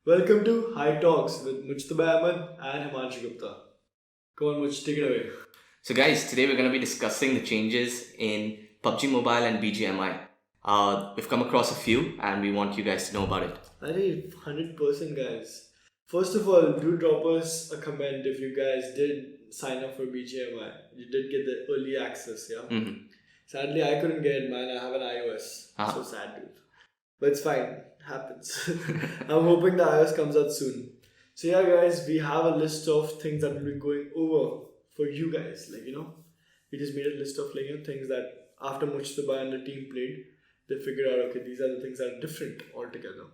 Welcome to High Talks with Mujtaba Ahmed and Himanshu Gupta. Come on, Muj, take it away. So guys, today we're going to be discussing the changes in PUBG Mobile and Bgmi. We've come across a few and we want you guys to know about it. Arey, 100% guys. First of all, do drop us a comment if you guys did sign up for BGMI. You did get the early access, yeah? Mm-hmm. Sadly, I couldn't get it, man. I have an iOS. So sad, dude. But it's fine. Happens. I'm hoping the iOS comes out soon. So yeah, guys, we have a list of things that we'll be going over for you guys. We just made a list of things that after Mujtaba and the team played, they figured out, okay, these are the things that are different altogether.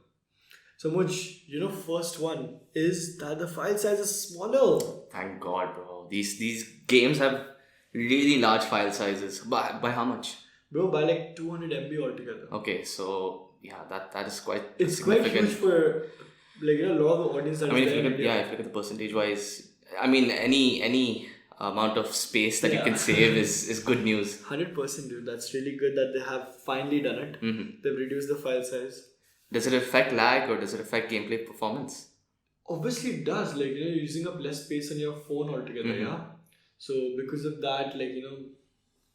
So Muj, first one is that the file size is smaller. Thank God, bro. These games have really large file sizes. By how much? Bro, by like 200 MB altogether. Okay, so yeah, that is quite It's quite huge for a lot of the audience that I mean, is if you there look in at, India. if you look at the percentage wise, I mean, any amount of space that you can save is good news. 100%, dude. That's really good that they have finally done it. Mm-hmm. They've reduced the file size. Does it affect lag or does it affect gameplay performance? Obviously, it does. You're using up less space on your phone altogether, yeah? So, because of that,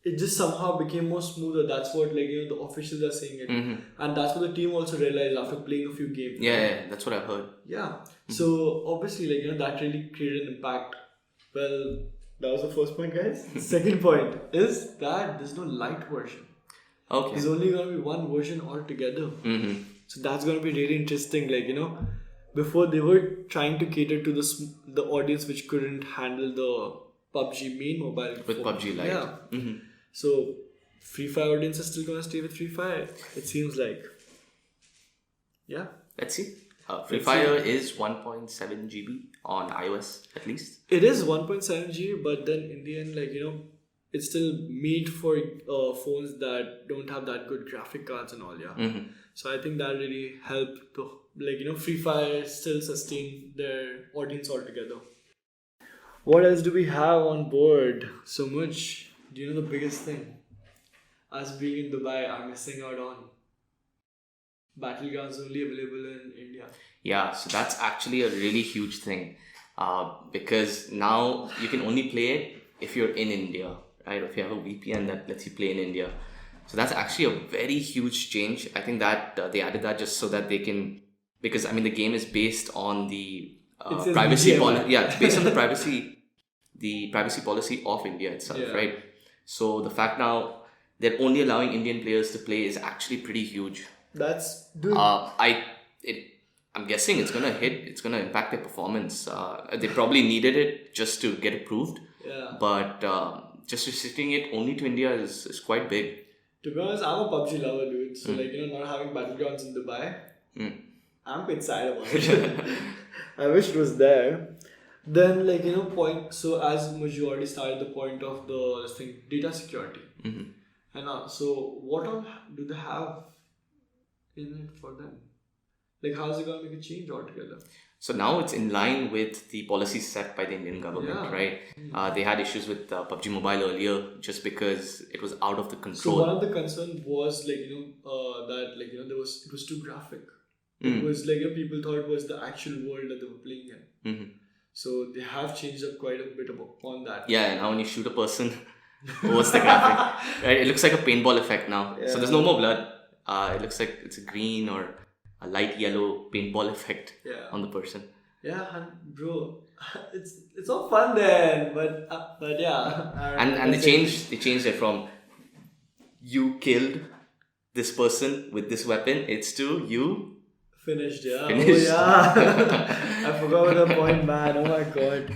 it just somehow became more smoother. That's what, the officials are saying it. Mm-hmm. And that's what the team also realized after playing a few games. Yeah, that's what I've heard. Yeah. So, obviously, that really created an impact. Well, that was the first point, guys. The second point is that there's no light version. Okay. There's only going to be one version altogether. Mm-hmm. So that's going to be really interesting. Before they were trying to cater to the audience which couldn't handle the PUBG main mobile With phone. PUBG Lite. Yeah. Mm-hmm. So Free Fire audience is still going to stay with Free Fire. It seems like. Yeah. Let's see. Free Fire is 1.7 GB on iOS at least. It is 1.7 GB, but then in the end, it's still made for phones that don't have that good graphic cards and all, yeah. Mm-hmm. So I think that really helped Free Fire still sustain their audience altogether. What else do we have on board? So much. Do you know the biggest thing? Us being in Dubai, I'm missing out on. Battlegrounds only available in India. Yeah, so that's actually a really huge thing because now you can only play it if you're in India, right? If you have a VPN that lets you play in India. So that's actually a very huge change. I think that they added that just so that they can, because I mean the game is based on the privacy policy. Yeah, it's based on the privacy policy of India itself, right? So the fact now they're only allowing Indian players to play is actually pretty huge. That's I'm guessing it's gonna impact their performance. They probably needed it just to get approved. Yeah. But just restricting it only to India is quite big. To be honest, I'm a PUBG lover, dude. So not having Battlegrounds in Dubai, I'm quite sad about it. I wish it was there. Then point. So as you already started the point of this thing, data security. Mm-hmm. And so what all do they have in it for them? How's it going to make a change altogether? So now it's in line with the policies set by the Indian government, right? They had issues with PUBG Mobile earlier just because it was out of the control. So one of the concerns was that it was too graphic. It was people thought it was the actual world that they were playing in. Mm-hmm. So they have changed up quite a bit on that. Yeah, now when you shoot a person, what's the graphic? Right? It looks like a paintball effect now. Yeah. So there's no more blood. It looks like it's a green or a light yellow paintball effect on the person. Yeah, bro, it's all fun then, but yeah. And they changed it from you killed this person with this weapon. It's to you finished. Yeah. Finished. Oh yeah. I forgot about the point, man. Oh my god,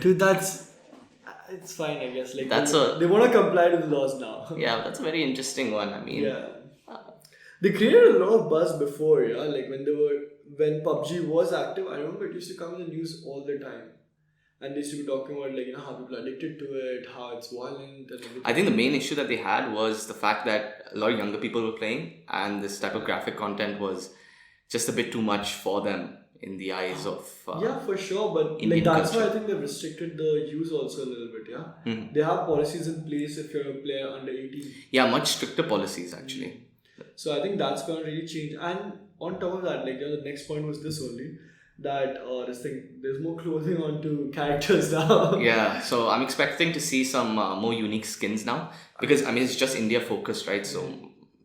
dude, it's fine, I guess. They want to comply to the laws now. Yeah, that's a very interesting one. I mean, they created a lot of buzz before, when PUBG was active. I remember it used to come in the news all the time, and they used to be talking about how people are addicted to it, how it's violent, and everything. I think the main issue that they had was the fact that a lot of younger people were playing, and this type of graphic content was just a bit too much for them in the eyes of yeah, for sure, but Indian that's culture. why I think they've restricted the use also a little bit. They have policies in place if you're a player under 18. Yeah, much stricter policies actually. So I think that's going to really change. And on top of that, the next point was this only, that there's more clothing onto characters now. Yeah, so I'm expecting to see some more unique skins now because I mean it's just India focused, right? So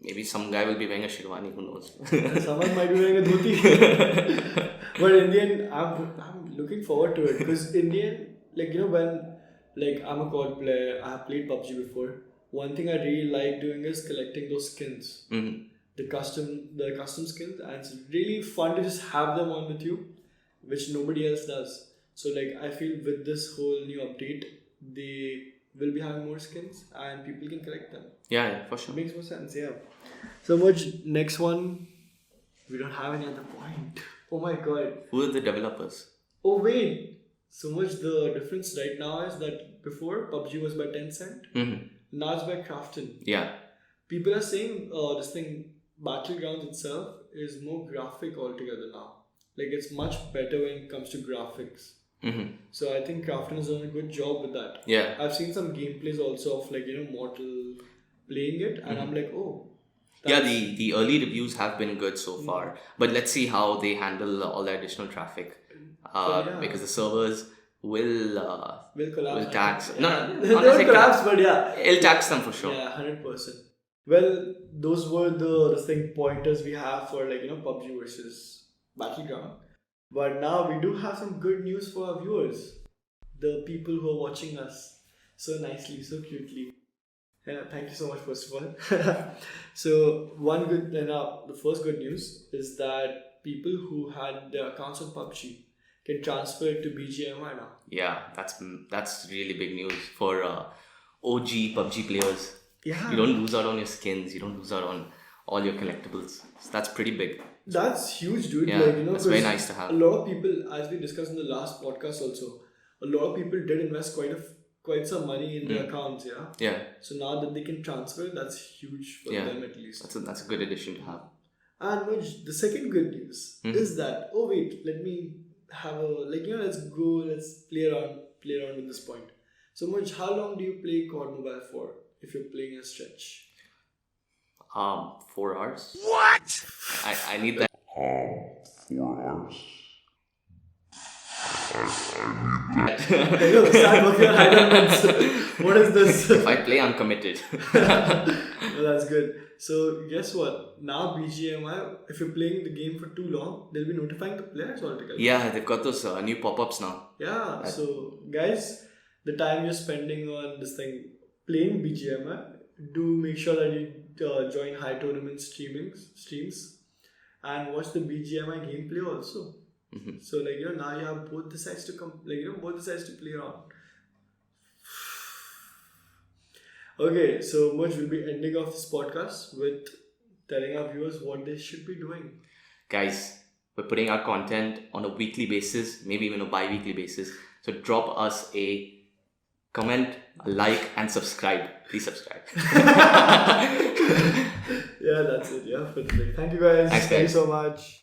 maybe some guy will be wearing a sherwani, who knows? Someone might be wearing a dhoti. But in the end, I'm looking forward to it because Indian, when I'm a COD player, I have played PUBG before. One thing I really like doing is collecting those skins, the custom skins, and it's really fun to just have them on with you, which nobody else does. So I feel with this whole new update, they will be having more skins and people can collect them. Yeah, for sure. It makes more sense, yeah. So much next one. We don't have any other point. Oh my god. Who are the developers? Oh wait. So much the difference right now is that before PUBG was by Tencent. Now it's by Krafton. Yeah. People are saying Battlegrounds itself is more graphic altogether now. It's much better when it comes to graphics. So I think Krafton has done a good job with that. Yeah. I've seen some gameplays also of Mortal playing it, and I'm like, oh. Yeah, the early reviews have been good so far, but let's see how they handle all the additional traffic, because the servers will tax. Yeah. They won't collapse, but yeah, it'll tax them for sure. Yeah, 100%. Well, those were the pointers we have for PUBG versus Battleground. But now we do have some good news for our viewers, the people who are watching us so nicely, so cutely. Yeah, thank you so much, first of all. So the first good news is that people who had their accounts on PUBG can transfer it to Bgmi now. Yeah, that's really big news for OG PUBG players. Yeah. You don't lose out on your skins. You don't lose out on all your collectibles. So that's pretty big. That's huge, dude. Yeah, that's very nice to have. A lot of people, as we discussed in the last podcast also, a lot of people did invest quite some money in their accounts, yeah? Yeah. So now that they can transfer, that's huge for them at least. That's a good addition to have. And the second good news is that, oh wait, let me have let's play around with this point. So Moj, how long do you play COD Mobile for if you're playing a stretch? 4 hours. What? I need that. 4 hours. Start working on high. What is this? If I play, I'm committed. Well, that's good. So guess what? Now Bgmi, if you're playing the game for too long, they'll be notifying the players altogether. Yeah, they've got those new pop-ups now. Yeah. So guys, the time you're spending on this thing playing Bgmi, do make sure that you join high tournament streams and watch the Bgmi gameplay also. So now you have both the sides to both the sides to play on. Okay, so Moj will be ending off this podcast with telling our viewers what they should be doing. Guys, we're putting out content on a weekly basis, maybe even a bi-weekly basis. So drop us a comment, a like, and subscribe. Please subscribe. Yeah, that's it. Yeah, for today. Thank you guys. Thanks, guys. Thank you so much.